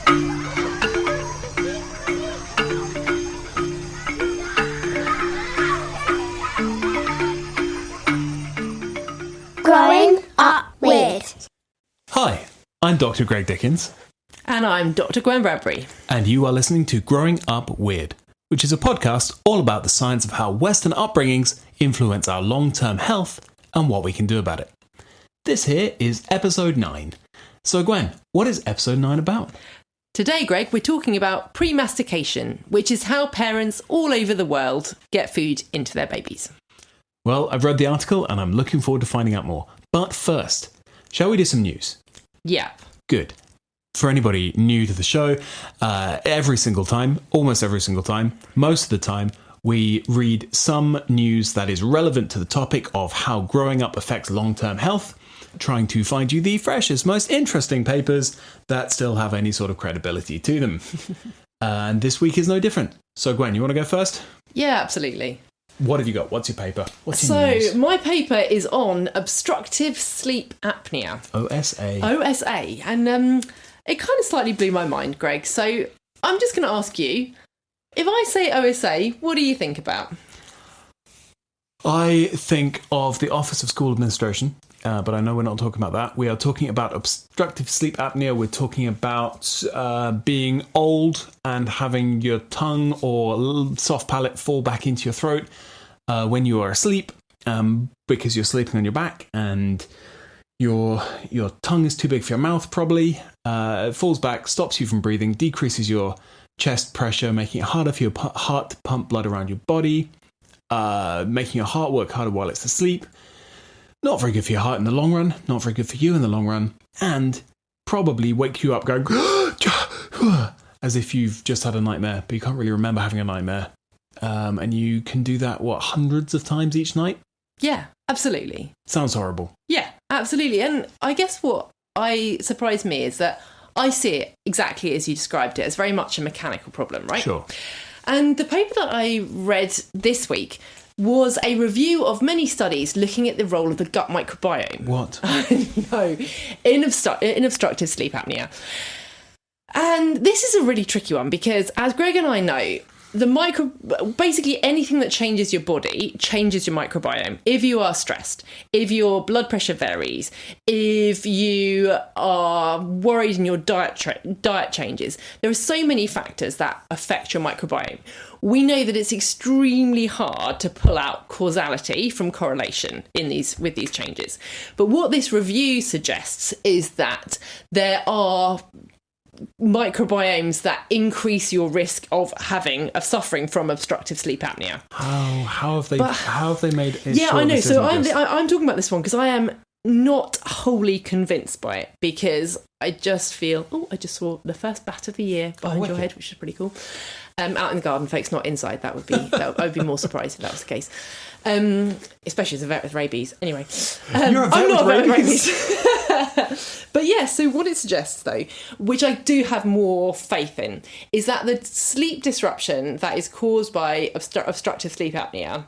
Growing up weird. Hi, I'm Dr. Greg Dickens. And I'm Dr. Gwen Bradbury. And you are listening to Growing Up Weird, which is a podcast all about the science of how Western upbringings influence our long-term health and what we can do about it. This here is episode 9. So Gwen, what is episode 9 about? Today, Greg, we're talking about premastication, which is how parents all over the world get food into their babies. Well, I've read the article and I'm looking forward to finding out more. But first, shall we do some news? Yeah. Good. For anybody new to the show, every single time, almost every single time, most of the time, we read some news that is relevant to the topic of how growing up affects long-term health, trying to find you the freshest, most interesting papers that still have any sort of credibility to them. And this week is no different. So Gwen, you want to go first? Yeah, absolutely. What have you got? What's your paper? What's your news? So my paper is on obstructive sleep apnea. OSA. OSA. And it kind of slightly blew my mind, Greg. So I'm just going to ask you, if I say OSA, what do you think about? I think of the Office of School Administration, but I know we're not talking about that. We are talking about obstructive sleep apnea. We're talking about being old and having your tongue or soft palate fall back into your throat when you are asleep because you're sleeping on your back and your tongue is too big for your mouth probably. It falls back, stops you from breathing, decreases your chest pressure, making it harder for your heart to pump blood around your body, making your heart work harder while it's asleep. Not very good for your heart in the long run, not very good for you in the long run, and probably wake you up going as if you've just had a nightmare, but you can't really remember having a nightmare. And you can do that, hundreds of times each night? Yeah, absolutely. Sounds horrible. Yeah, absolutely. And I guess what surprised me is that I see it exactly as you described it, as very much a mechanical problem, right? Sure. And the paper that I read this week was a review of many studies looking at the role of the gut microbiome. What? No, in obstructive sleep apnea. And this is a really tricky one because, as Greg and I know, basically anything that changes your body changes your microbiome. If you are stressed, if your blood pressure varies, if you are worried and your diet changes, there are so many factors that affect your microbiome. We know that it's extremely hard to pull out causality from correlation with these changes. But what this review suggests is that there are microbiomes that increase your risk of suffering from obstructive sleep apnea. How have they made it? Yeah, I know. So I'm talking about this one because I am not wholly convinced by it because I just feel, I just saw the first bat of the year behind your head, which is pretty cool. Out in the garden, folks, not inside. I would be more surprised if that was the case. Especially as a vet with rabies. Anyway, You're a vet I'm not with a vet rabies. with rabies. But yeah, so what it suggests, though, which I do have more faith in, is that the sleep disruption that is caused by obstructive sleep apnea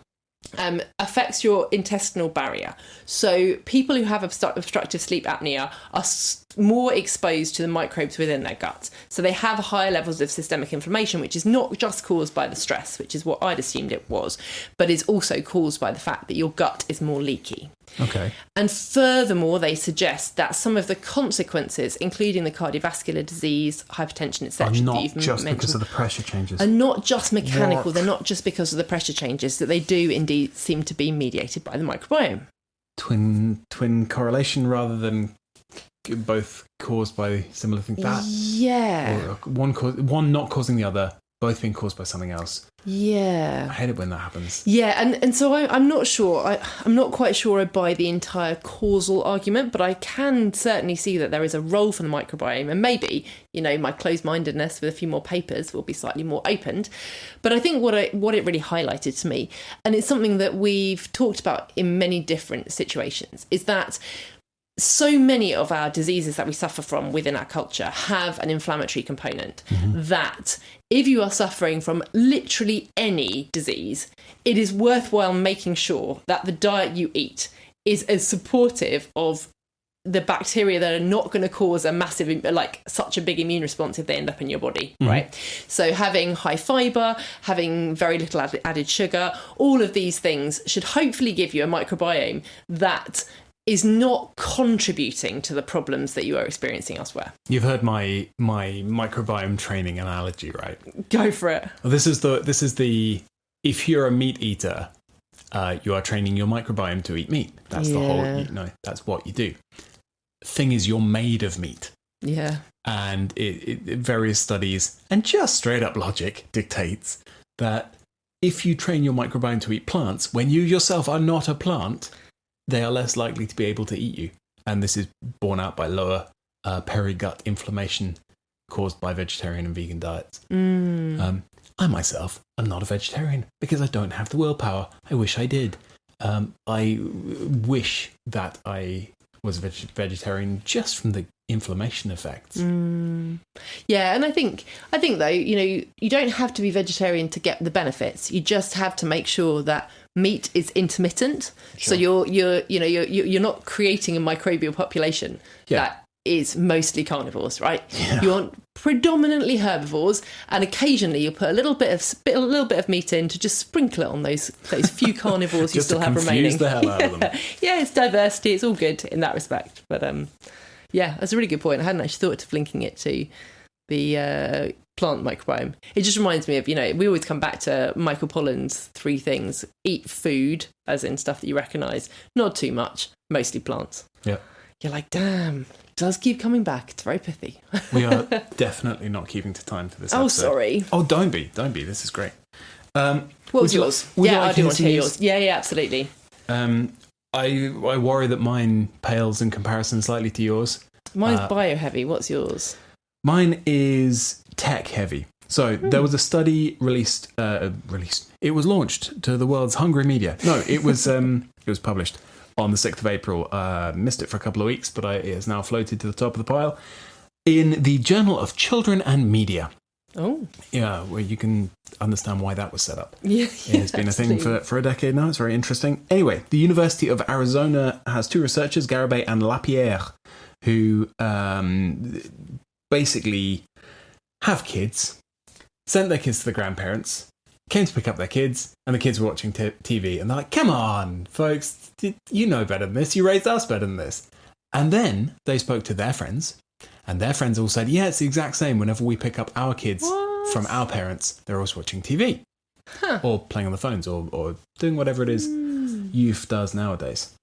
affects your intestinal barrier. So people who have obstructive sleep apnea are more exposed to the microbes within their gut. So they have higher levels of systemic inflammation, which is not just caused by the stress, which is what I'd assumed it was, but is also caused by the fact that your gut is more leaky. Okay. And furthermore, they suggest that some of the consequences, including the cardiovascular disease, hypertension, etc., are not just because of the pressure changes. Are not just mechanical. They're not just because of the pressure changes, that they do indeed seem to be mediated by the microbiome. Twin correlation rather than both caused by similar things. Yeah. Or one not causing the other, both being caused by something else. Yeah. I hate it when that happens. Yeah, and so I'm not sure. I'm not quite sure I buy the entire causal argument, but I can certainly see that there is a role for the microbiome, and maybe, my closed-mindedness with a few more papers will be slightly more opened. But I think what it really highlighted to me, and it's something that we've talked about in many different situations, is that so many of our diseases that we suffer from within our culture have an inflammatory component. Mm-hmm. That if you are suffering from literally any disease, it is worthwhile making sure that the diet you eat is as supportive of the bacteria that are not going to cause a massive, like such a big immune response if they end up in your body, right? So having high fibre, having very little added sugar, all of these things should hopefully give you a microbiome that is not contributing to the problems that you are experiencing elsewhere. You've heard my microbiome training analogy, right? Go for it. Well, this is the if you're a meat eater, you are training your microbiome to eat meat. That's the whole, that's what you do. Thing is, you're made of meat. Yeah. And various studies and just straight up logic dictates that if you train your microbiome to eat plants, when you yourself are not a plant, they are less likely to be able to eat you. And this is borne out by lower peri-gut inflammation caused by vegetarian and vegan diets. I myself am not a vegetarian because I don't have the willpower. I wish I did. I wish that I was a vegetarian just from the inflammation effects. Yeah, and I think though, you don't have to be vegetarian to get the benefits. You just have to make sure that meat is intermittent. Sure. So you're not creating a microbial population that is mostly carnivores, right? Yeah. You want predominantly herbivores, and occasionally you put a little bit of meat in to just sprinkle it on those few carnivores you still have remaining. Just to confuse the hell out of them. Yeah, it's diversity. It's all good in that respect. But that's a really good point. I hadn't actually thought of linking it to the plant microbiome. It just reminds me of, we always come back to Michael Pollan's 3 things. Eat food, as in stuff that you recognise. Not too much. Mostly plants. Yeah. You're like, damn, it does keep coming back. It's very pithy. We are definitely not keeping to time for this episode. Oh, sorry. Oh, don't be. This is great. What was yours? I do want to hear yours. Yeah, absolutely. I worry that mine pales in comparison slightly to yours. Mine's bio-heavy. What's yours? Mine is tech-heavy. So there was a study released. It was launched to the world's hungry media. No, it was published on the 6th of April. Missed it for a couple of weeks, but it has now floated to the top of the pile in the Journal of Children and Media. Oh. Yeah, where you can understand why that was set up. Yeah, it's been a thing for a decade now. It's very interesting. Anyway, the University of Arizona has 2 researchers, Garibay and Lapierre, who basically have kids, sent their kids to the grandparents, came to pick up their kids, and the kids were watching TV, and they're like, come on, folks, you know better than this, you raised us better than this. And then they spoke to their friends, and their friends all said, yeah, it's the exact same. Whenever we pick up our kids from our parents, they're always watching TV, or playing on the phones, or doing whatever it is youth does nowadays.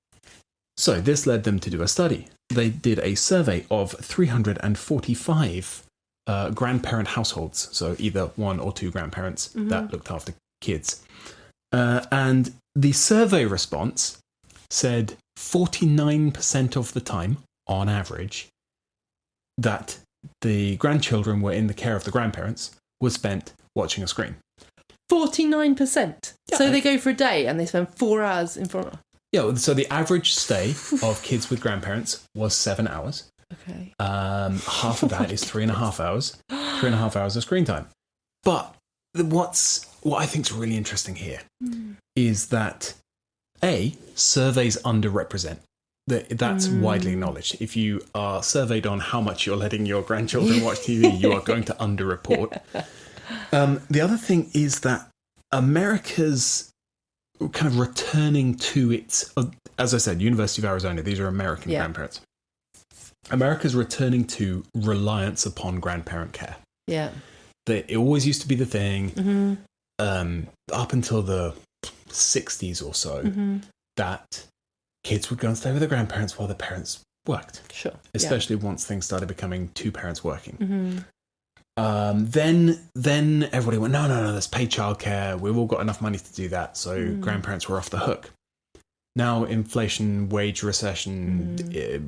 So this led them to do a study. They did a survey of 345 grandparent households, so either 1 or 2 grandparents that looked after kids. And the survey response said 49% of the time, on average, that the grandchildren were in the care of the grandparents was spent watching a screen. 49%? Yeah. So they go for a day and they spend 4 hours in front of... Yeah, so the average stay of kids with grandparents was 7 hours. Okay. Half of that is 3.5 hours. 3.5 hours of screen time. But what I think is really interesting here is that surveys underrepresent. That's widely acknowledged. If you are surveyed on how much you're letting your grandchildren watch TV, you are going to underreport. The other thing is that America's kind of returning to its, as I said, University of Arizona, these are American grandparents. America's returning to reliance upon grandparent care. Yeah. It always used to be the thing, up until the 60s or so, that kids would go and stay with their grandparents while their parents worked. Sure. Especially once things started becoming 2 parents working. Then everybody went, no, there's paid childcare. We've all got enough money to do that. So grandparents were off the hook. Now inflation, wage recession,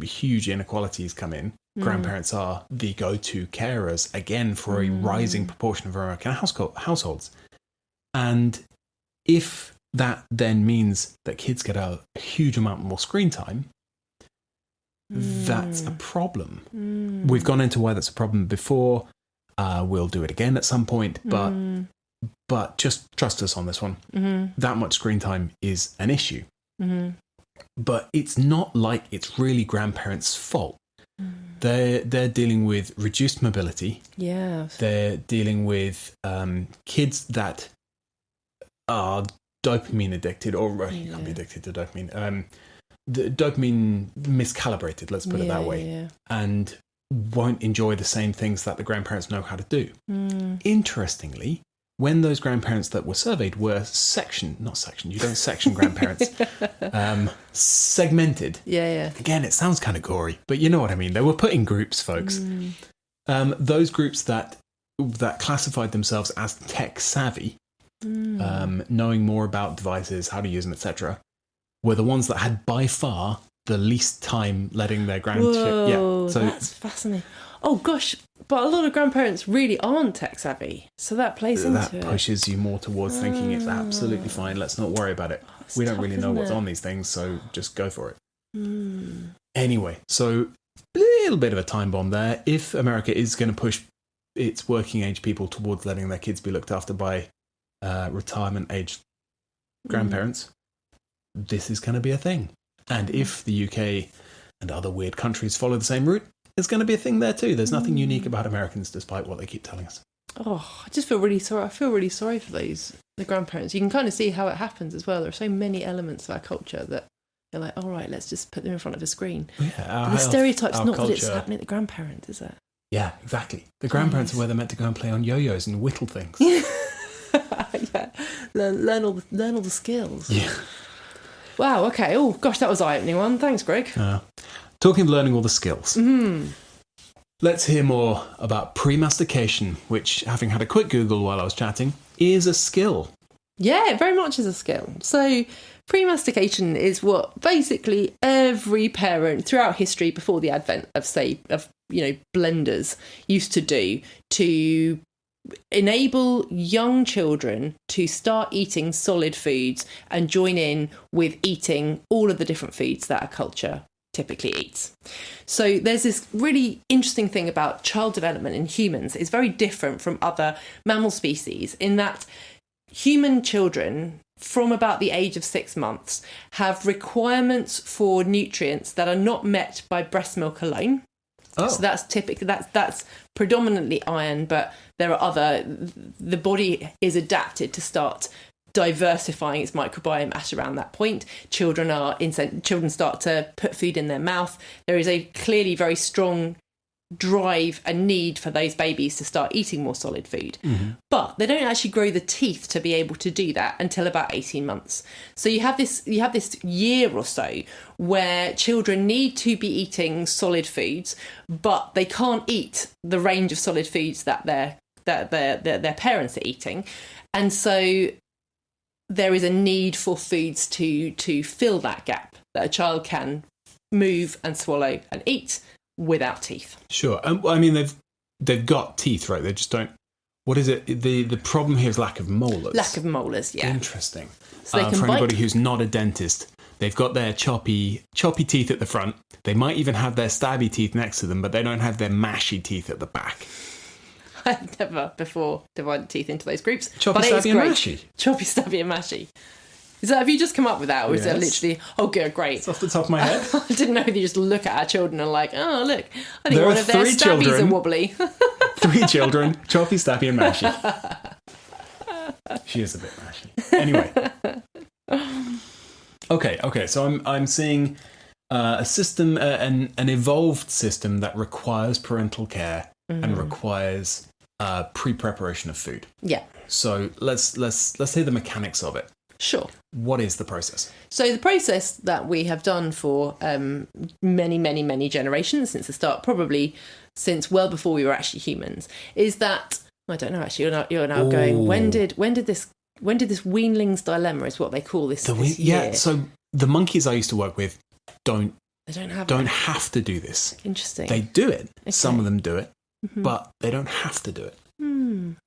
huge inequalities come in. Grandparents are the go-to carers, again, for a rising proportion of American households. And if that then means that kids get a huge amount more screen time, that's a problem. We've gone into why that's a problem before. We'll do it again at some point, but just trust us on this one. That much screen time is an issue. But it's not like it's really grandparents' fault. They're dealing with reduced mobility. Yeah. They're dealing with kids that are dopamine addicted, or you can't be addicted to dopamine. The dopamine miscalibrated, let's put it that way, and won't enjoy the same things that the grandparents know how to do. Interestingly, when those grandparents that were surveyed were you don't section grandparents, segmented. Yeah. Again, it sounds kind of gory, but you know what I mean. They were put in groups, folks. Those groups that classified themselves as tech savvy, knowing more about devices, how to use them, etc., were the ones that had by far the least time letting their grandchildren. Yeah, so that's fascinating. Oh gosh, but a lot of grandparents really aren't tech savvy, so that plays into it. That pushes you more towards thinking it's absolutely fine. Let's not worry about it. We don't really know what's on these things, so just go for it. Anyway, so a little bit of a time bomb there. If America is going to push its working age people towards letting their kids be looked after by retirement age grandparents, this is going to be a thing. And if the UK and other weird countries follow the same route, it's going to be a thing there too. There's nothing unique about Americans, despite what they keep telling us. Oh, I just feel really sorry. I feel really sorry for the grandparents. You can kind of see how it happens as well. There are so many elements of our culture that you're like, all right, let's just put them in front of a screen. Yeah, the stereotype's not culture, that it's happening at the grandparents, is it? Yeah, exactly. The grandparents are where they're meant to go and play on yo-yos and whittle things. Yeah, learn all the skills. Yeah. Wow. Okay. Oh gosh, that was an eye-opening one. Thanks, Greg. Talking of learning all the skills. Let's hear more about premastication, which, having had a quick Google while I was chatting, is a skill. Yeah, it very much is a skill. So premastication is what basically every parent throughout history before the advent of blenders used to do to enable young children to start eating solid foods and join in with eating all of the different foods that a culture typically eats. So there's this really interesting thing about child development in humans. It's very different from other mammal species in that human children from about the age of 6 months have requirements for nutrients that are not met by breast milk alone. So that's typically that's predominantly iron, but there are the body is adapted to start diversifying its microbiome at around that point. Children start to put food in their mouth. There is a clearly very strong drive and need for those babies to start eating more solid food. But they don't actually grow the teeth to be able to do that until about 18 months. So you have this year or so where children need to be eating solid foods, but they can't eat the range of solid foods that their parents are eating. And so there is a need for foods to fill that gap that a child can move and swallow and eat without teeth. Sure. I mean, they've got teeth, right? They just don't. What is it? The problem here is lack of molars. Lack of molars, yeah. Interesting. So they can for bite. Anybody who's not a dentist, they've got their choppy teeth at the front. They might even have their stabby teeth next to them, but they don't have their mashy teeth at the back. I've never before divided teeth into those groups. Choppy, but it is stabby and great. mashy. Choppy, stabby and mashy. Have you just come up with that, or is it literally? Oh, good, great. It's off the top of my head. I didn't know if you just look at our children and like, oh look, I think There one are of their 3 stabbies children. are wobbly. 3 children, choppy, stabby, and mashy. She is a bit mashy. Anyway. Okay. So I'm seeing a system, an evolved system that requires parental care and requires pre-preparation of food. Yeah. So let's say the mechanics of it. Sure. What is the process? So the process that we have done for many generations since the start, probably since well before we were actually humans, is that I don't know. Actually, you're now going. When did this weanling's dilemma is what they call this year? Yeah. So the monkeys I used to work with don't have have to do this. Interesting. They do it. Okay. Some of them do it, but they don't have to do it.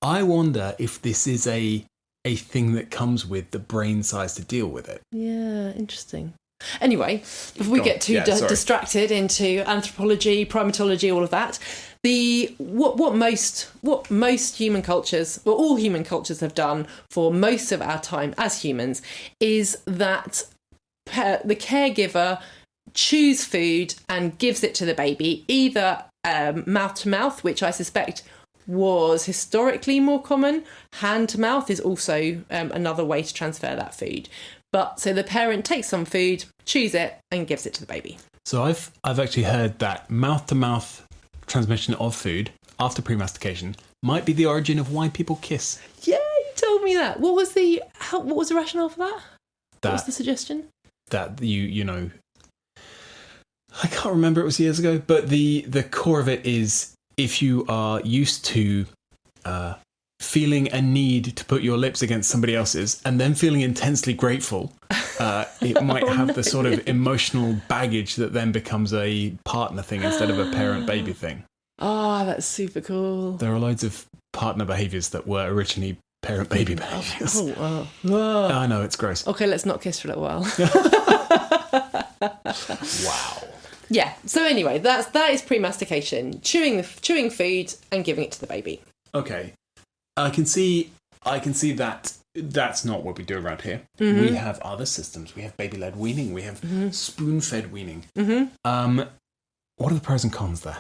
I wonder if this is a thing that comes with the brain size to deal with it. Yeah, interesting. Anyway, before we get too distracted into anthropology, primatology, all of that, what most human cultures, well, all human cultures have done for most of our time as humans, is that the caregiver chews food and gives it to the baby, either mouth to mouth, which I suspect was historically more common. Hand to mouth is also another way to transfer that food. But so the parent takes some food, chews it, and gives it to the baby. So I've actually heard that mouth to mouth transmission of food after premastication might be the origin of why people kiss. Yeah, you told me that. What was the rationale for that? What was the suggestion? That you know, I can't remember, it was years ago, but the core of it is if you are used to feeling a need to put your lips against somebody else's and then feeling intensely grateful, it might have the sort of emotional baggage that then becomes a partner thing instead of a parent-baby thing. Oh, that's super cool. There are loads of partner behaviours that were originally parent-baby behaviours. I know, it's gross. Okay, let's not kiss for a little while. Wow. Yeah, so anyway, that is premastication. Chewing food and giving it to the baby. Okay. I can see that that's not what we do around here. Mm-hmm. We have other systems. We have baby-led weaning. We have spoon-fed weaning. Mm-hmm. What are the pros and cons there?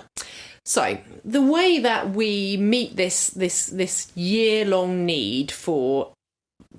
So the way that we meet this year-long need for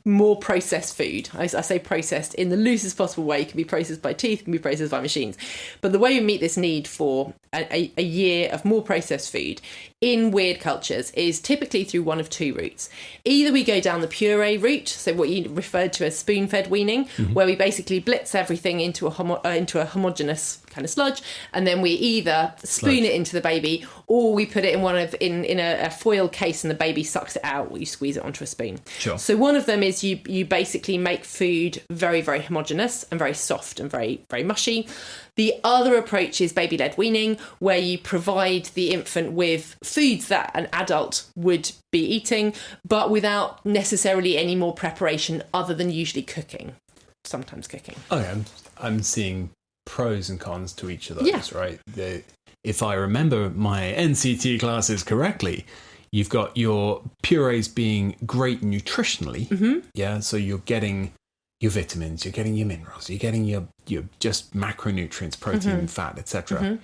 more processed food, I say processed in the loosest possible way. It can be processed by teeth, can be processed by machines. But the way we meet this need for a year of more processed food in weird cultures is typically through one of two routes. Either we go down the puree route, so what you referred to as spoon-fed weaning, where we basically blitz everything into a homogeneous kind of sludge, and then we either spoon it into the baby, or we put it in a foil case and the baby sucks it out, or you squeeze it onto a spoon. Sure. So one of them is you basically make food very, very homogeneous and very soft and very, very mushy. The other approach is baby-led weaning, where you provide the infant with foods that an adult would be eating, but without necessarily any more preparation other than usually cooking, sometimes cooking. Okay, I'm seeing pros and cons to each of those, right? If I remember my NCT classes correctly, you've got your purees being great nutritionally, yeah, so you're getting your vitamins, you're getting your minerals, you're getting your just macronutrients, protein, fat, etc.,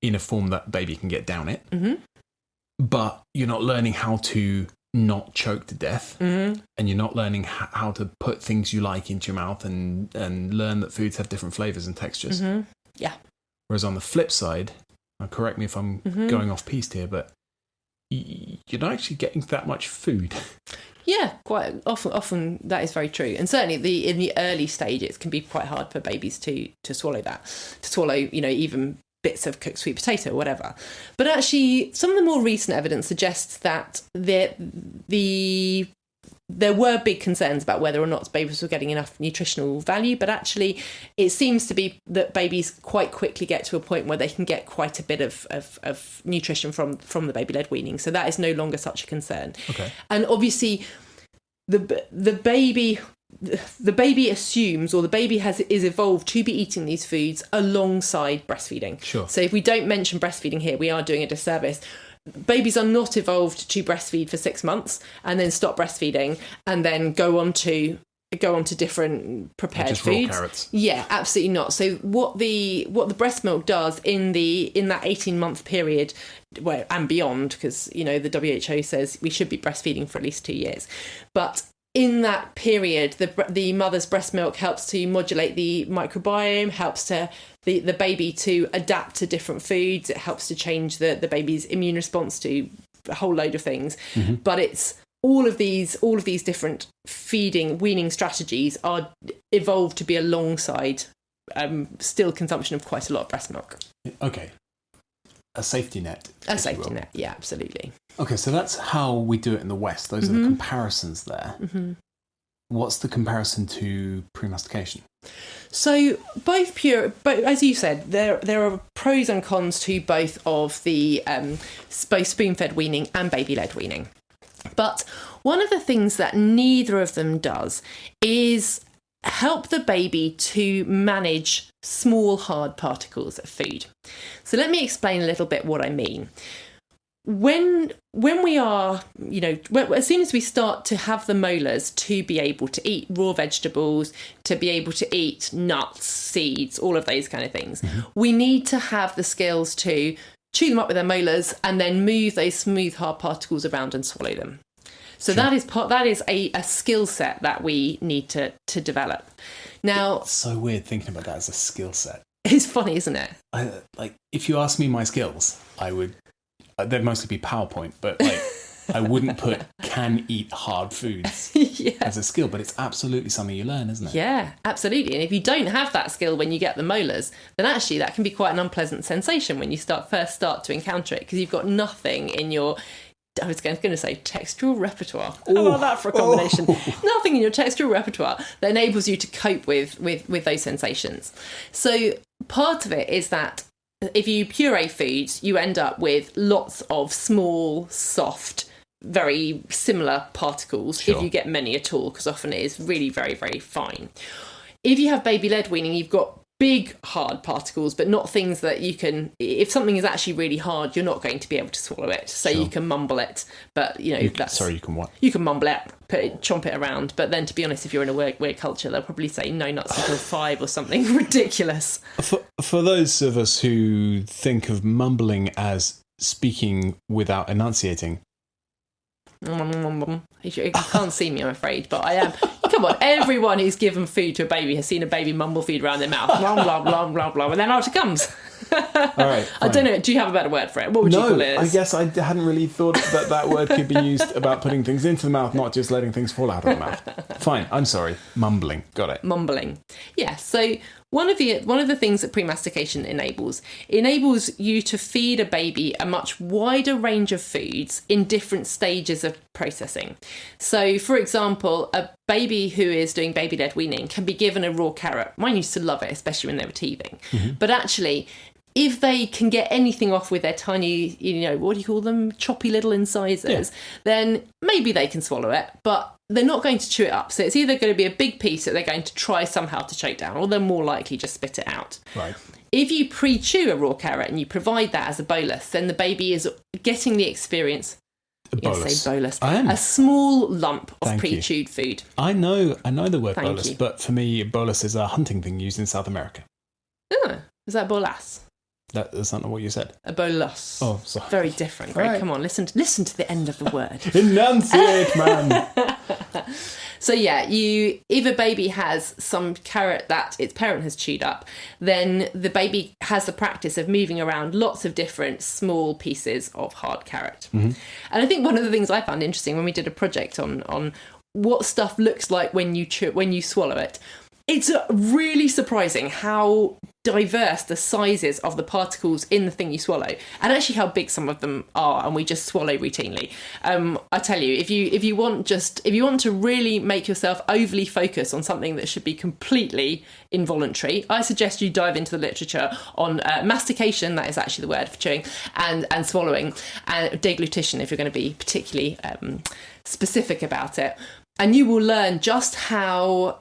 in a form that baby can get down it. But you're not learning how to not choke to death, and you're not learning how to put things you like into your mouth and learn that foods have different flavors and textures. Yeah. Whereas on the flip side, correct me if I'm going off piste here, but you're not actually getting that much food. Yeah, quite often that is very true, and certainly in the early stages can be quite hard for babies to swallow that, even bits of cooked sweet potato or whatever. But actually, some of the more recent evidence suggests that there were big concerns about whether or not babies were getting enough nutritional value, but actually it seems to be that babies quite quickly get to a point where they can get quite a bit of nutrition from the baby-led weaning. So that is no longer such a concern. Okay. And obviously the baby assumes, or the baby is evolved to be eating these foods alongside breastfeeding. Sure. So if we don't mention breastfeeding here, we are doing a disservice. Babies are not evolved to breastfeed for 6 months and then stop breastfeeding and then go on to different prepared just foods. Raw carrots. Yeah, absolutely not. So what the breast milk does in that 18-month period, well, and beyond, because the WHO says we should be breastfeeding for at least 2 years, but in that period, the mother's breast milk helps to modulate the microbiome, helps to the baby to adapt to different foods. It helps to change the baby's immune response to a whole load of things. But it's all of these different weaning strategies are evolved to be alongside still consumption of quite a lot of breast milk. Okay. A safety net. A safety net, yeah, absolutely. Okay, so that's how we do it in the West. Those are the comparisons there. What's the comparison to premastication? So both as you said, there are pros and cons to both of the both spoon-fed weaning and baby-led weaning. But one of the things that neither of them does is help the baby to manage small, hard particles of food. So let me explain a little bit what I mean. when we are, as soon as we start to have the molars to be able to eat raw vegetables, to be able to eat nuts, seeds, all of those kind of things, we need to have the skills to chew them up with their molars and then move those smooth, hard particles around and swallow them. So that is a skill set that we need to develop. Now, It's so weird thinking about that as a skill set. It's funny, isn't it? If you ask me my skills, they'd mostly be PowerPoint, but I wouldn't put can eat hard foods as a skill, but it's absolutely something you learn, isn't it? Yeah, absolutely. And if you don't have that skill when you get the molars, then actually that can be quite an unpleasant sensation when you first start to encounter it, because you've got nothing in your, I was going to say textural repertoire. How about that for a combination? Nothing in your textural repertoire that enables you to cope with those sensations. So part of it is that if you puree foods, you end up with lots of small, soft, very similar particles, if you get many at all, because often it is really very, very fine. If you have baby-led weaning, you've got big, hard particles, but not things that you can, if something is actually really hard, you're not going to be able to swallow it. So you can mumble it, but you can what? You can mumble it, chomp it around. But then, to be honest, if you're in a weird culture, they'll probably say no nuts until 5 or something ridiculous. For those of us who think of mumbling as speaking without enunciating, you can't see me, I'm afraid, but I am. Come on, everyone who's given food to a baby has seen a baby mumble food around their mouth, blah blah blah blah blah, and then out it comes. All right, fine. I don't know. Do you have a better word for it? What would you call it? I guess I hadn't really thought that word could be used about putting things into the mouth, not just letting things fall out of the mouth. Fine, I'm sorry. Mumbling. Got it. Mumbling. Yeah. So one of the things that premastication enables you to feed a baby a much wider range of foods in different stages of processing. So, for example, a baby who is doing baby-led weaning can be given a raw carrot. Mine used to love it, especially when they were teething. But actually, if they can get anything off with their tiny, what do you call them? Choppy little incisors, then maybe they can swallow it, but they're not going to chew it up. So it's either going to be a big piece that they're going to try somehow to choke down, or they're more likely just spit it out. Right. If you pre-chew a raw carrot and you provide that as a bolus, then the baby is getting the experience. Bolus. Say bolus. I am. A small lump of Thank pre-chewed food. I know the word Thank bolus, you. but for me, bolus is a hunting thing used in South America. Oh, is that bolas? That's not what you said. A bolus. Oh, sorry. Very different. Right? Right. Come on, listen to the end of the word. Enunciate, man. So yeah, if a baby has some carrot that its parent has chewed up, then the baby has the practice of moving around lots of different small pieces of hard carrot. And I think one of the things I found interesting when we did a project on what stuff looks like when you swallow it, it's really surprising how diverse the sizes of the particles in the thing you swallow, and actually how big some of them are, and we just swallow routinely. I tell you, if you want to really make yourself overly focus on something that should be completely involuntary, I suggest you dive into the literature on mastication, that is actually the word for chewing, and swallowing, and deglutition if you're going to be particularly specific about it, and you will learn just how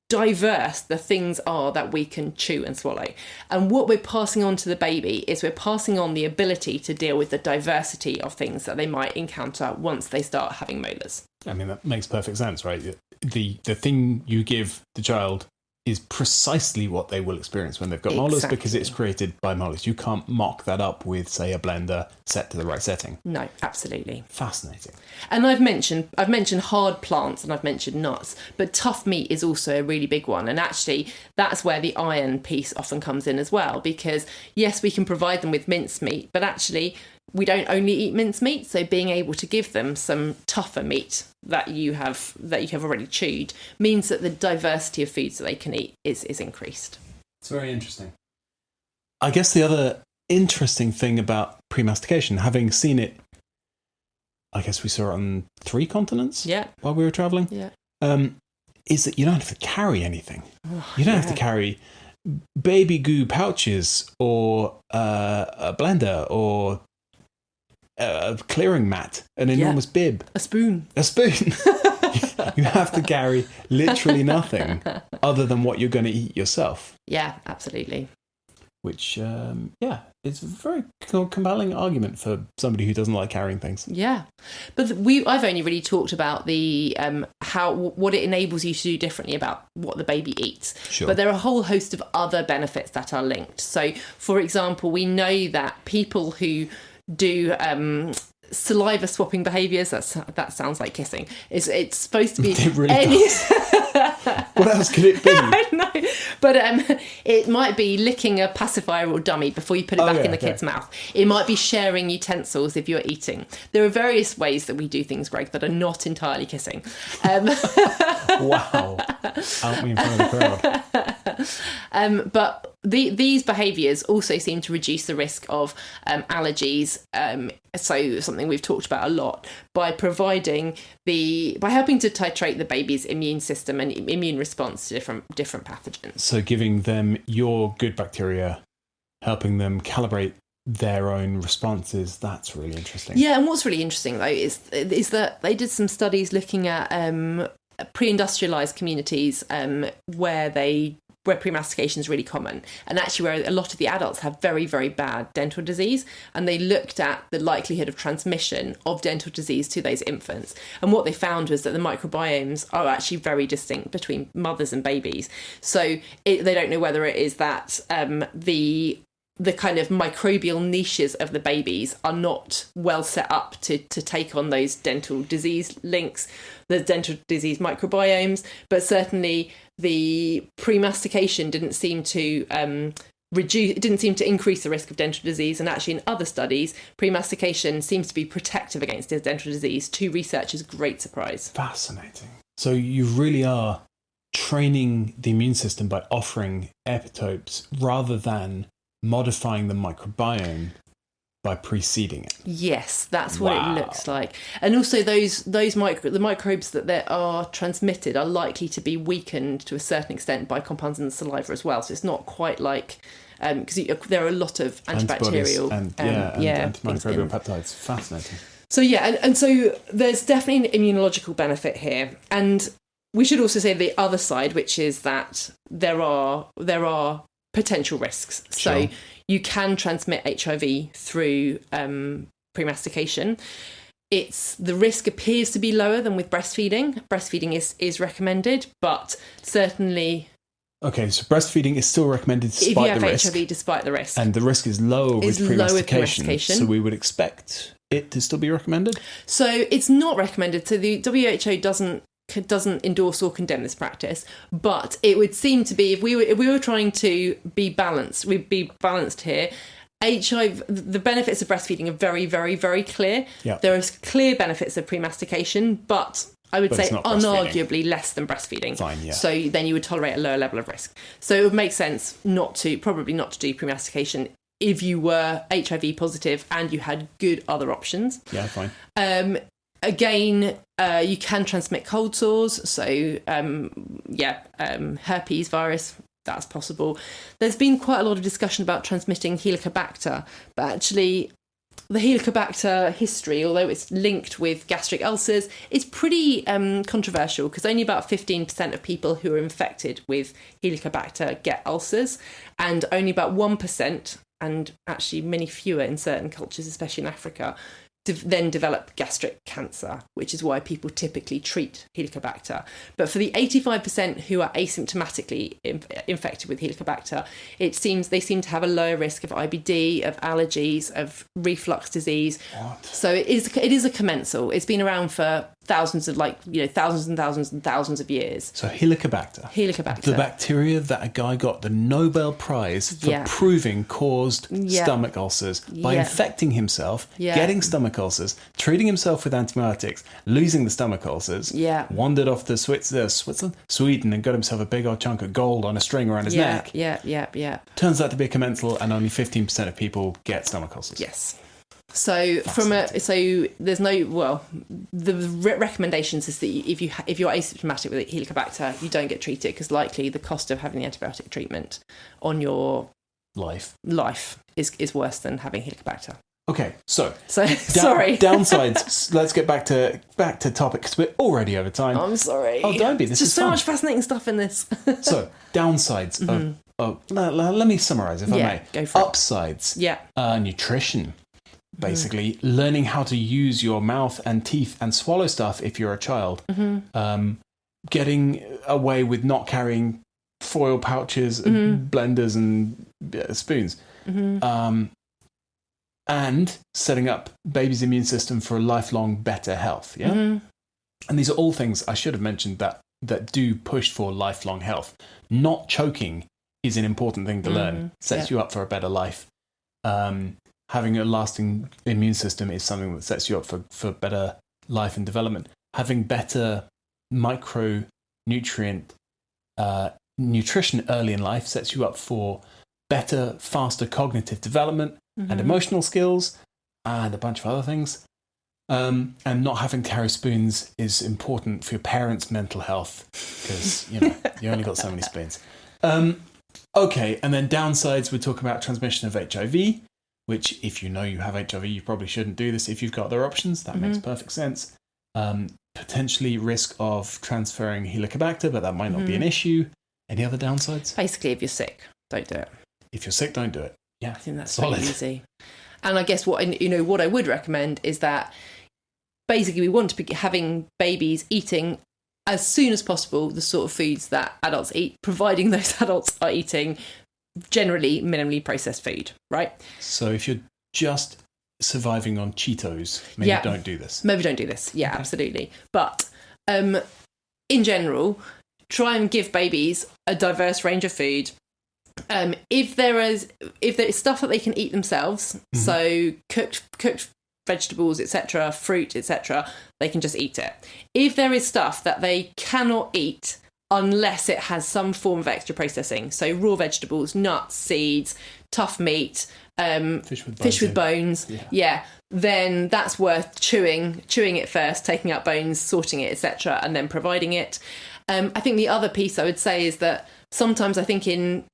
diverse the things are that we can chew and swallow. And what we're passing on to the baby is we're passing on the ability to deal with the diversity of things that they might encounter once they start having molars. I mean, that makes perfect sense, right? The thing you give the child is precisely what they will experience when they've got molars, because it's created by molars. You can't mock that up with, say, a blender set to the right setting. No, absolutely. Fascinating. And I've mentioned hard plants and I've mentioned nuts, but tough meat is also a really big one. And actually, that's where the iron piece often comes in as well, because yes, we can provide them with mincemeat, but actually we don't only eat mincemeat, so being able to give them some tougher meat that you have already chewed means that the diversity of foods that they can eat is increased. It's very interesting. I guess the other interesting thing about premastication, having seen it, I guess we saw it on 3 continents while we were travelling, is that you don't have to carry anything. You don't have to carry baby goo pouches or a blender or a clearing mat, an enormous bib. A spoon. You have to carry literally nothing other than what you're going to eat yourself. Yeah, absolutely. which, it's a very compelling argument for somebody who doesn't like carrying things. Yeah, but I've only really talked about the what it enables you to do differently about what the baby eats. Sure. But there are a whole host of other benefits that are linked. So, for example, we know that people who do saliva swapping behaviours, that sounds like kissing. It's supposed to be It really does. What else could it be? I know, but it might be licking a pacifier or dummy before you put it back in the kid's mouth. It might be sharing utensils if you're eating. There are various ways that we do things, Greg, that are not entirely kissing. Wow. Out me in front of the crowd. But these behaviours also seem to reduce the risk of allergies. So something we've talked about a lot by helping to titrate the baby's immune system and immune response to different pathogens. So giving them your good bacteria, helping them calibrate their own responses, that's really interesting. Yeah, and what's really interesting though is that they did some studies looking at pre-industrialized communities where premastication is really common, and actually where a lot of the adults have very, very bad dental disease, and they looked at the likelihood of transmission of dental disease to those infants. And what they found was that the microbiomes are actually very distinct between mothers and babies. So they don't know whether it is that the kind of microbial niches of the babies are not well set up to take on those dental disease links, the dental disease microbiomes, but certainly the premastication didn't seem to increase the risk of dental disease. And actually in other studies, premastication seems to be protective against dental disease, to researchers' great surprise. Fascinating. So you really are training the immune system by offering epitopes rather than modifying the microbiome by preceding it. Yes, that's what it looks like. And also the microbes that are transmitted are likely to be weakened to a certain extent by compounds in the saliva as well. So it's not quite like because there are a lot of antibacterial and antimicrobial peptides. Fascinating. So and so there's definitely an immunological benefit here. And we should also say the other side, which is that there are potential risks. Sure. So you can transmit HIV through premastication. The risk appears to be lower than with breastfeeding. Breastfeeding is recommended, but certainly... Okay, so breastfeeding is still recommended despite the risk. If you have HIV, despite the risk. And the risk is lower with premastication. So we would expect it to still be recommended? So it's not recommended. So the WHO doesn't endorse or condemn this practice, but it would seem to be if we were trying to be balanced, we'd be balanced here. HIV, the benefits of breastfeeding are very, very, very clear. Yeah. There are clear benefits of premastication, but I would say unarguably less than breastfeeding. Fine, yeah. So then you would tolerate a lower level of risk. So it would make sense probably not to do premastication if you were HIV positive and you had good other options. Yeah, fine. Again, you can transmit cold sores, so herpes virus, that's possible. There's been quite a lot of discussion about transmitting Helicobacter, but actually the Helicobacter history, although it's linked with gastric ulcers, is pretty controversial because only about 15% of people who are infected with Helicobacter get ulcers, and only about 1%, and actually many fewer in certain cultures, especially in Africa, then develop gastric cancer, which is why people typically treat Helicobacter. But for the 85% who are asymptomatically infected with Helicobacter, they seem to have a lower risk of IBD, of allergies, of reflux disease. What? So it is a commensal. It's been around for thousands and thousands of years. So Helicobacter, the bacteria that a guy got the Nobel Prize for proving caused stomach ulcers by infecting himself, getting stomach ulcers, treating himself with antibiotics, losing the stomach ulcers, wandered off to Sweden, and got himself a big old chunk of gold on a string around his neck. Turns out to be a commensal, and only 15% of people get stomach ulcers. Yes. So there's the recommendations is that if you're asymptomatic with Helicobacter, you don't get treated because likely the cost of having the antibiotic treatment on your life is worse than having Helicobacter. Okay, so sorry. Downsides. Let's get back to topic because we're already over time. I'm sorry. Oh, don't be. This is just is so fun. Much fascinating stuff in this. So downsides of let me summarize, if I may. Go for it. Upsides. Yeah. Nutrition. Basically, learning how to use your mouth and teeth and swallow stuff if you're a child. Getting away with not carrying foil pouches, blenders and spoons. And setting up baby's immune system for a lifelong better health. Yeah. And these are all things I should have mentioned that do push for lifelong health. Not choking is an important thing to learn. Sets you up for a better life. Having a lasting immune system is something that sets you up for better life and development. Having better micronutrient nutrition early in life sets you up for better, faster cognitive development and emotional skills and a bunch of other things. And not having to carry spoons is important for your parents' mental health because, you only got so many spoons. Okay, and then downsides, we're talking about transmission of HIV, which if you know you have HIV, you probably shouldn't do this if you've got other options. That makes perfect sense. Potentially risk of transferring Helicobacter, but that might not be an issue. Any other downsides? Basically, if you're sick, don't do it. If you're sick, don't do it. Yeah, I think that's solid. pretty easy. And I guess what I would recommend is that basically we want to be having babies eating as soon as possible the sort of foods that adults eat, providing those adults are eating generally minimally processed food, right? So if you're just surviving on Cheetos, maybe don't do this. Maybe don't do this. Yeah, absolutely. But in general, try and give babies a diverse range of food. If there is stuff that they can eat themselves, so cooked vegetables, etc., fruit, etc., they can just eat it. If there is stuff that they cannot eat unless it has some form of extra processing, so raw vegetables, nuts, seeds, tough meat, fish with bones, then that's worth chewing it first, taking out bones, sorting it, etc., and then providing it. I think the other piece I would say is that sometimes I think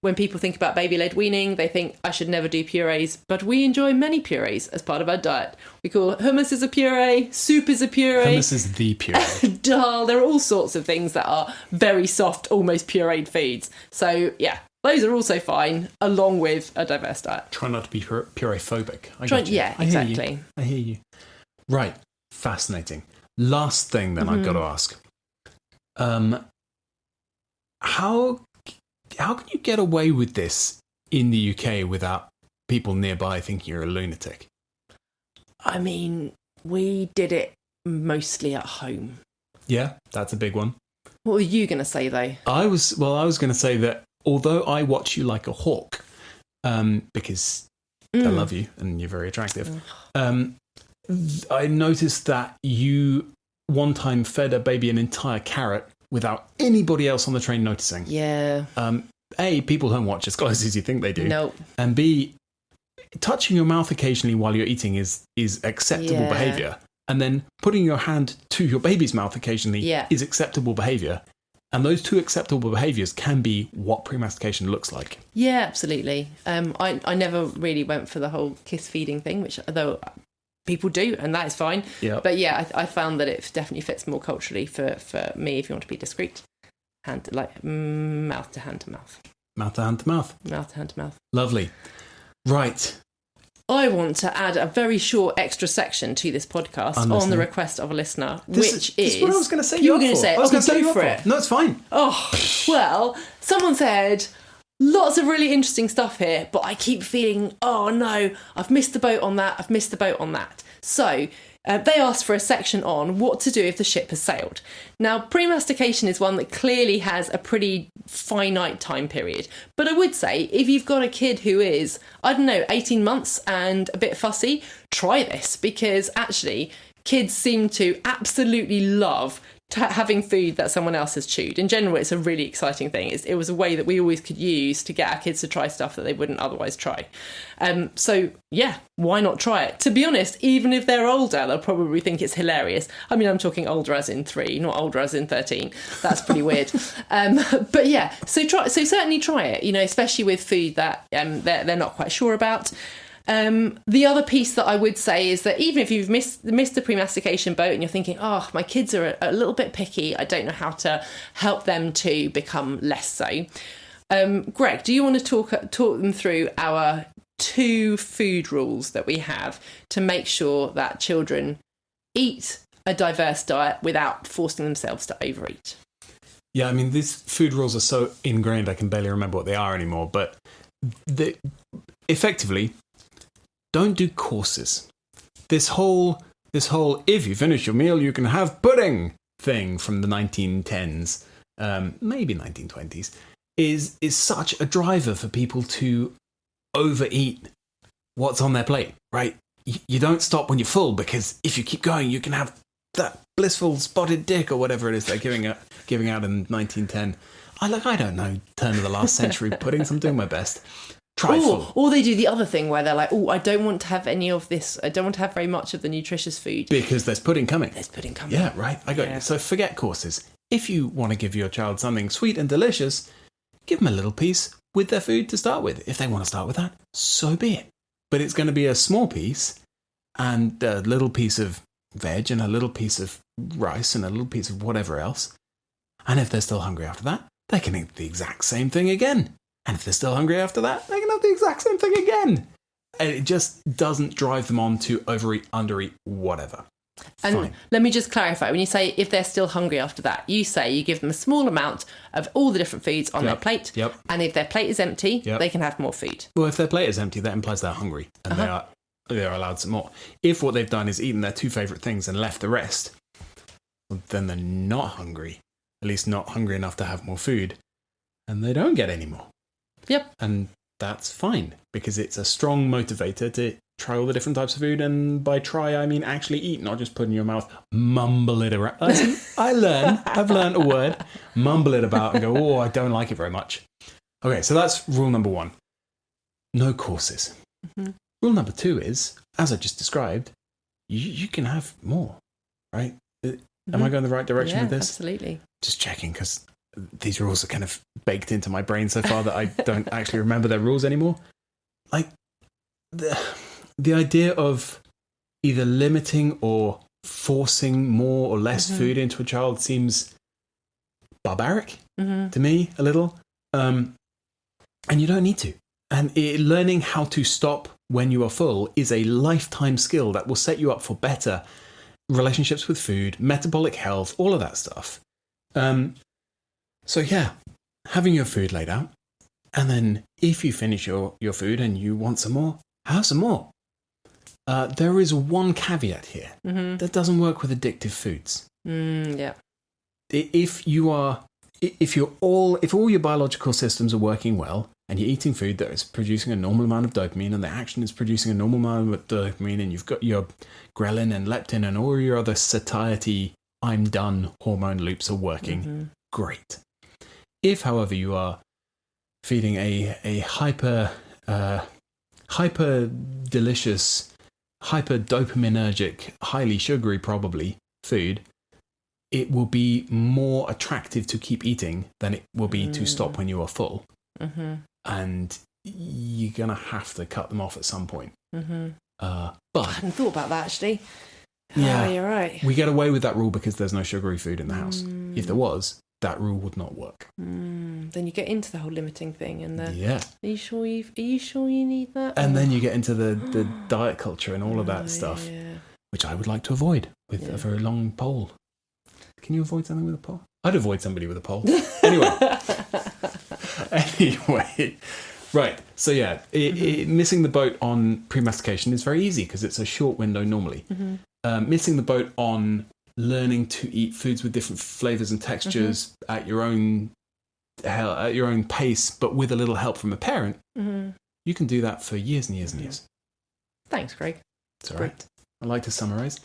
when people think about baby-led weaning, they think I should never do purees, but we enjoy many purees as part of our diet. We call hummus is a puree, soup is a puree. Hummus is the puree. Dal, there are all sorts of things that are very soft, almost pureed foods. So yeah, those are also fine, along with a diverse diet. Try not to be puree-phobic. Exactly. I hear you. Right, fascinating. Last thing then I've got to ask. How can you get away with this in the UK without people nearby thinking you're a lunatic? I mean, we did it mostly at home. Yeah, that's a big one. What were you going to say, though? I was going to say that although I watch you like a hawk, because I love you and you're very attractive, I noticed that you one time fed a baby an entire carrot without anybody else on the train noticing. Yeah. A, people don't watch as close as you think they do. Nope. And B, touching your mouth occasionally while you're eating is acceptable behaviour. And then putting your hand to your baby's mouth occasionally is acceptable behaviour. And those two acceptable behaviours can be what premastication looks like. Yeah, absolutely. I never really went for the whole kiss feeding thing, which although people do, and that is fine. Yep. But yeah, I found that it definitely fits more culturally for me if you want to be discreet. Mouth to hand to mouth. Mouth to hand to mouth. Mouth to hand to mouth. Lovely. Right. I want to add a very short extra section to this podcast on the request of a listener, which is what I was going to say. You were going to say it. I was going to say go for it. No, it's fine. Oh, well, someone said lots of really interesting stuff here, but I keep feeling, oh no, I've missed the boat on that. So they asked for a section on what to do if the ship has sailed. Now, premastication is one that clearly has a pretty finite time period. But I would say if you've got a kid who is, 18 months and a bit fussy, try this, because actually kids seem to absolutely love having food that someone else has chewed. In general, it's a really exciting thing. It was a way that we always could use to get our kids to try stuff that they wouldn't otherwise try. So yeah, why not try it? To be honest, even if they're older, they'll probably think it's hilarious. I mean, I'm talking older as in 3, not older as in 13. That's pretty weird. But yeah, so certainly try it, especially with food that they're not quite sure about. The other piece that I would say is that even if you've missed the premastication boat and you're thinking, oh, my kids are a little bit picky, I don't know how to help them to become less so. Greg, do you want to talk them through our 2 food rules that we have to make sure that children eat a diverse diet without forcing themselves to overeat? Yeah, I mean, these food rules are so ingrained I can barely remember what they are anymore, but effectively, don't do courses. This whole if you finish your meal, you can have pudding thing from the 1910s, maybe 1920s, is such a driver for people to overeat what's on their plate, right? You don't stop when you're full, because if you keep going, you can have that blissful spotted dick or whatever it is they're giving out in 1910. I don't know, turn of the last century puddings. I'm doing my best. Trifle. Or they do the other thing where they're like, I don't want to have any of this. I don't want to have very much of the nutritious food. Because there's pudding coming. Yeah, right. I got you. So forget courses. If you want to give your child something sweet and delicious, give them a little piece with their food to start with. If they want to start with that, so be it. But it's going to be a small piece and a little piece of veg and a little piece of rice and a little piece of whatever else. And if they're still hungry after that, they can eat the exact same thing again. And if they're still hungry after that, they can have the exact same thing again. And it just doesn't drive them on to overeat, undereat, whatever. And Fine. let me just clarify. When you say if they're still hungry after that, you say you give them a small amount of all the different foods on their plate. Yep. And if their plate is empty, they can have more food. Well, if their plate is empty, that implies they're hungry and they're allowed some more. If what they've done is eaten their 2 favourite things and left the rest, then they're not hungry. At least not hungry enough to have more food. And they don't get any more. Yep. And that's fine, because it's a strong motivator to try all the different types of food. And by try, I mean actually eat, not just put in your mouth, mumble it around. I've learned a word, mumble it about and go, I don't like it very much. Okay, so that's rule number 1. No courses. Mm-hmm. Rule number 2 is, as I just described, you can have more, right? Am I going the right direction with this? Absolutely. Just checking, because these rules are kind of baked into my brain so far that I don't actually remember their rules anymore. Like, the idea of either limiting or forcing more or less food into a child seems barbaric to me, a little. And you don't need to. And learning how to stop when you are full is a lifetime skill that will set you up for better relationships with food, metabolic health, all of that stuff. So yeah, having your food laid out, and then if you finish your food and you want some more, have some more. There is one caveat here that doesn't work with addictive foods. Yeah. If all your biological systems are working well, and you're eating food that is producing a normal amount of dopamine, and the action is producing a normal amount of dopamine, and you've got your ghrelin and leptin and all your other satiety, I'm done hormone loops are working, great. If, however, you are feeding a hyper delicious, hyper dopaminergic, highly sugary probably food, it will be more attractive to keep eating than it will be to stop when you are full. And you're going to have to cut them off at some point. But I hadn't thought about that, actually. Yeah, you're right. We get away with that rule because there's no sugary food in the house. If there was, that rule would not work. Then you get into the whole limiting thing, and are you sure you need that? And then you get into the diet culture and all of that stuff, which I would like to avoid with a very long pole. Can you avoid something with a pole? I'd avoid somebody with a pole. Anyway, right. So yeah, missing the boat on premastication is very easy because it's a short window normally. Missing the boat on learning to eat foods with different flavors and textures at your own pace, but with a little help from a parent, you can do that for years and years and years. Thanks, Greg. It's all right. I like to summarize.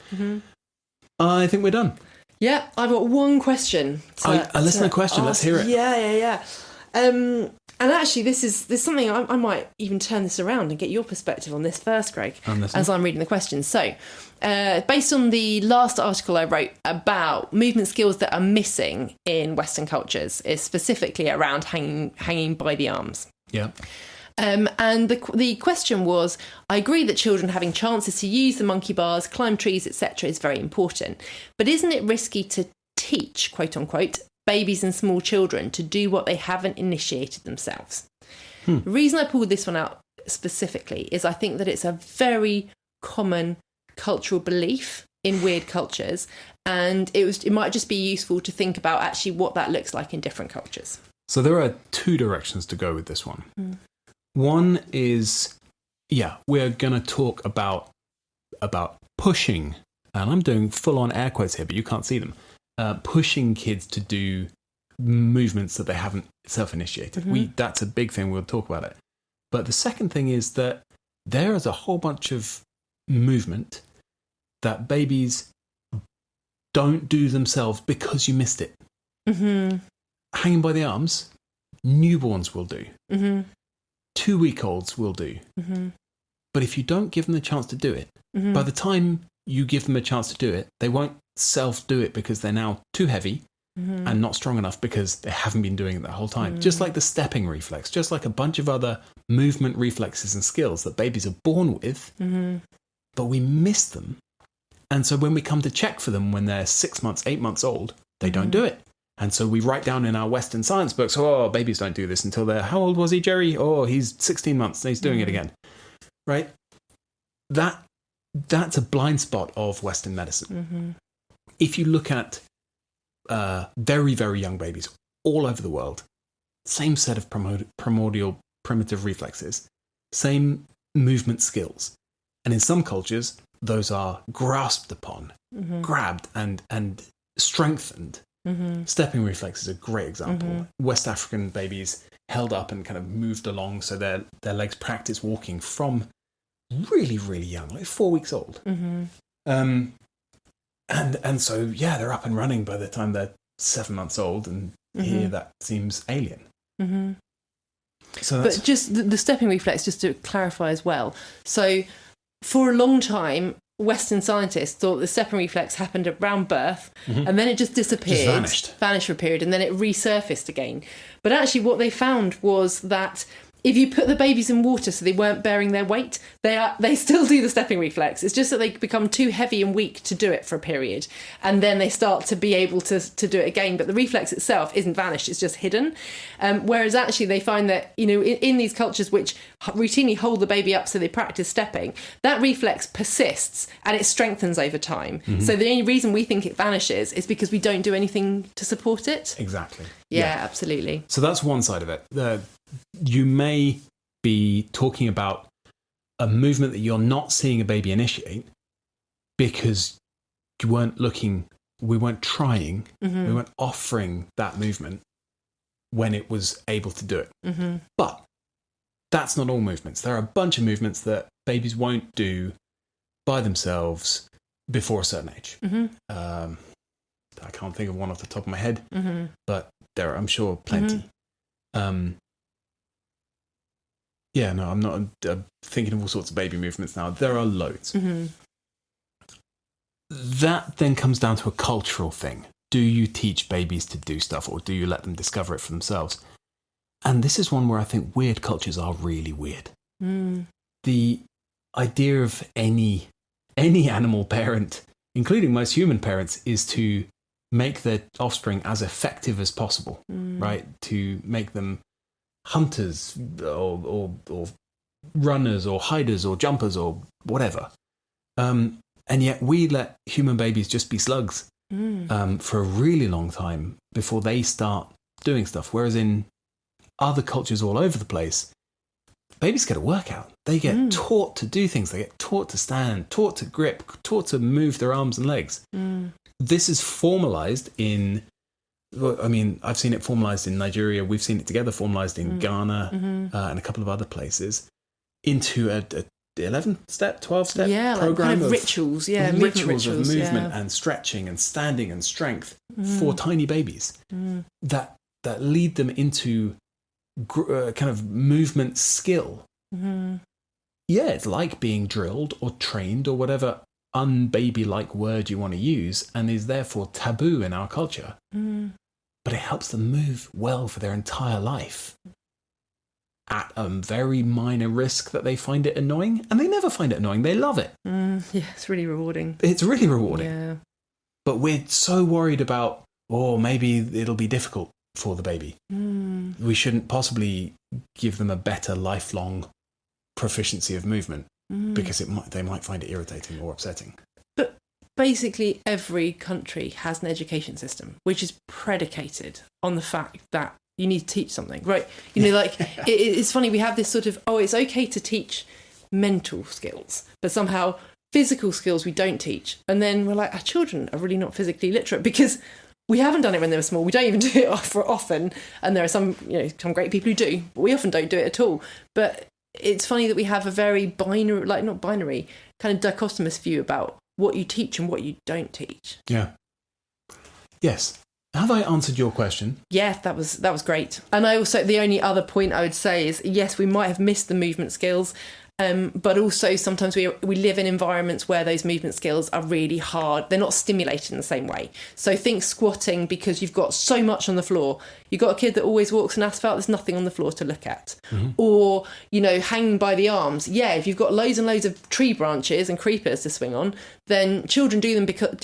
I think we're done. Yeah, I've got one question. A listener question. Let's hear it. Yeah. And actually, this is something I might even turn this around and get your perspective on this first, Greg, as I'm reading the question. So, based on the last article I wrote about movement skills that are missing in Western cultures, is specifically around hanging by the arms. Yeah. And the question was, I agree that children having chances to use the monkey bars, climb trees, etc. is very important. But isn't it risky to teach, quote unquote, babies and small children to do what they haven't initiated themselves. The reason I pulled this one out specifically is I think that it's a very common cultural belief in weird cultures, and it might just be useful to think about actually what that looks like in different cultures. So there are two directions to go with this one. One is, we're going to talk about pushing, and I'm doing full-on air quotes here, but you can't see them, pushing kids to do movements that they haven't self-initiated. That's a big thing. We'll talk about it. But the second thing is that there is a whole bunch of movement that babies don't do themselves because you missed it. Hanging by the arms, newborns will do. 2-week-olds will do. But if you don't give them the chance to do it, by the time you give them a chance to do it, they won't self-do it because they're now too heavy and not strong enough because they haven't been doing it the whole time. Just like the stepping reflex, just like a bunch of other movement reflexes and skills that babies are born with, but we miss them. And so when we come to check for them when they're 6 months, 8 months old, they don't do it. And so we write down in our Western science books, babies don't do this until they're, how old was he, Jerry? He's 16 months and he's doing it again. Right? That's a blind spot of Western medicine. If you look at very, very young babies all over the world, same set of primordial primitive reflexes, same movement skills. And in some cultures, those are grasped upon, grabbed and strengthened. Stepping reflex is a great example. West African babies held up and kind of moved along so their legs practice walking from really, really young, like 4 weeks old. And so, they're up and running by the time they're 7 months old, and here that seems alien. So but just the stepping reflex, just to clarify as well. So for a long time, Western scientists thought the stepping reflex happened around birth, and then it just disappeared, vanished for a period, and then it resurfaced again. But actually what they found was that if you put the babies in water so they weren't bearing their weight, they still do the stepping reflex. It's just that they become too heavy and weak to do it for a period, and then they start to be able to do it again. But the reflex itself isn't vanished, it's just hidden. Whereas actually they find that, in these cultures which routinely hold the baby up so they practice stepping, that reflex persists and it strengthens over time. So the only reason we think it vanishes is because we don't do anything to support it. Exactly. Yeah, absolutely. So that's one side of it. You may be talking about a movement that you're not seeing a baby initiate because we weren't trying, we weren't offering that movement when it was able to do it. But that's not all movements. There are a bunch of movements that babies won't do by themselves before a certain age. I can't think of one off the top of my head, but there are, I'm sure, plenty. I'm not thinking of all sorts of baby movements now. There are loads. That then comes down to a cultural thing. Do you teach babies to do stuff, or do you let them discover it for themselves? And this is one where I think weird cultures are really weird. The idea of any animal parent, including most human parents, is to make their offspring as effective as possible, right? To make them hunters or runners or hiders or jumpers or whatever. And yet we let human babies just be slugs for a really long time before they start doing stuff. Whereas in other cultures all over the place, babies get a workout. They get taught to do things. They get taught to stand, taught to grip, taught to move their arms and legs. This is formalized in, I've seen it formalized in Nigeria. We've seen it together formalized in Ghana and a couple of other places into a 11-step, 12-step program kind of rituals. Rituals of movement and stretching and standing and strength for tiny babies that lead them into kind of movement skill. It's like being drilled or trained or whatever unbaby-like word you want to use, and is therefore taboo in our culture. But it helps them move well for their entire life at a very minor risk that they find it annoying. And they never find it annoying. They love it. It's really rewarding. It's really rewarding. Yeah. But we're so worried about or maybe it'll be difficult for the baby. We shouldn't possibly give them a better lifelong proficiency of movement because they might find it irritating or upsetting. But basically every country has an education system which is predicated on the fact that you need to teach something, right? It's funny, we have this sort of, it's okay to teach mental skills, but somehow physical skills we don't teach. And then we're like, our children are really not physically literate because we haven't done it when they were small. We don't even do it often. And there are some great people who do, but we often don't do it at all. But it's funny that we have a very binary, not binary, kind of dichotomous view about what you teach and what you don't teach. Yeah. Yes. Have I answered your question? Yeah, that was great. And I also, the only other point I would say is, yes, we might have missed the movement skills, but also sometimes we live in environments where those movement skills are really hard. They're not stimulated in the same way. So think squatting, because you've got so much on the floor. You've got a kid that always walks on asphalt, there's nothing on the floor to look at. Or, hanging by the arms. Yeah, if you've got loads and loads of tree branches and creepers to swing on, then children do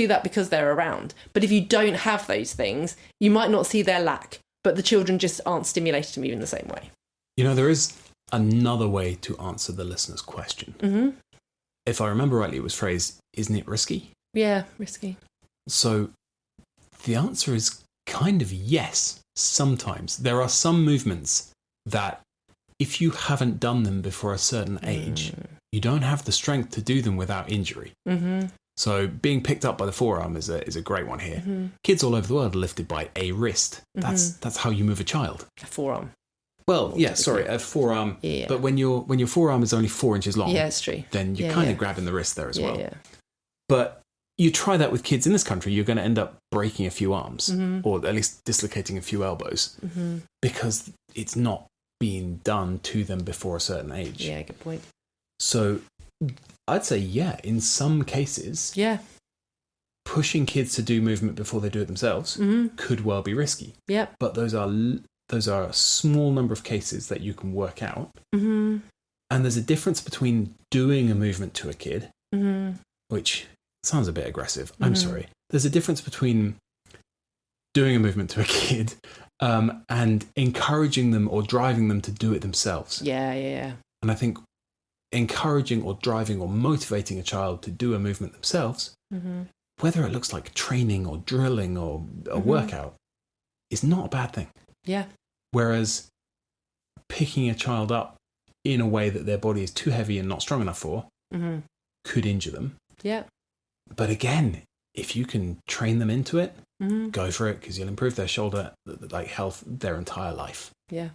that because they're around. But if you don't have those things, you might not see their lack, but the children just aren't stimulated to move in the same way. There is another way to answer the listener's question. If I remember rightly, it was phrased, isn't it risky? Yeah, risky. So the answer is kind of yes, sometimes. There are some movements that if you haven't done them before a certain age, you don't have the strength to do them without injury. So being picked up by the forearm is a great one here. Kids all over the world are lifted by a wrist. That's how you move a child. A forearm. Well, yeah, sorry, a forearm. Yeah. But when your forearm is only 4 inches long, yeah, it's true. Then you're kind of grabbing the wrist there as well. Yeah. But you try that with kids in this country, you're going to end up breaking a few arms, or at least dislocating a few elbows, because it's not being done to them before a certain age. Yeah, good point. So I'd say, yeah, in some cases, pushing kids to do movement before they do it themselves could well be risky. Yeah. But those are a small number of cases that you can work out. And there's a difference between doing a movement to a kid, which sounds a bit aggressive. I'm sorry. There's a difference between doing a movement to a kid and encouraging them or driving them to do it themselves. Yeah. And I think encouraging or driving or motivating a child to do a movement themselves, whether it looks like training or drilling or a workout, is not a bad thing. Yeah. Whereas picking a child up in a way that their body is too heavy and not strong enough for could injure them. Yeah. But again, if you can train them into it, go for it, because you'll improve their shoulder health their entire life. Yeah.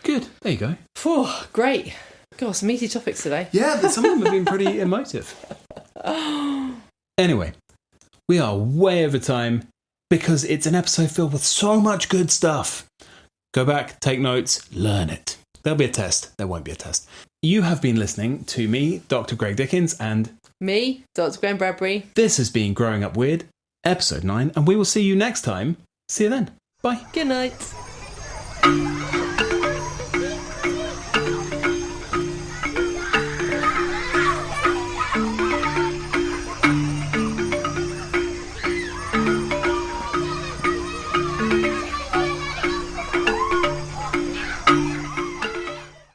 Good. There you go. Phew, great. God, some meaty topics today. Yeah, but some of them have been pretty emotive. Anyway, we are way over time because it's an episode filled with so much good stuff. Go back, take notes, learn it. There'll be a test. There won't be a test. You have been listening to me, Dr. Greg Dickens, and me, Dr. Gwen Bradbury. This has been Growing Up Weird, episode 9, and we will see you next time. See you then. Bye. Good night.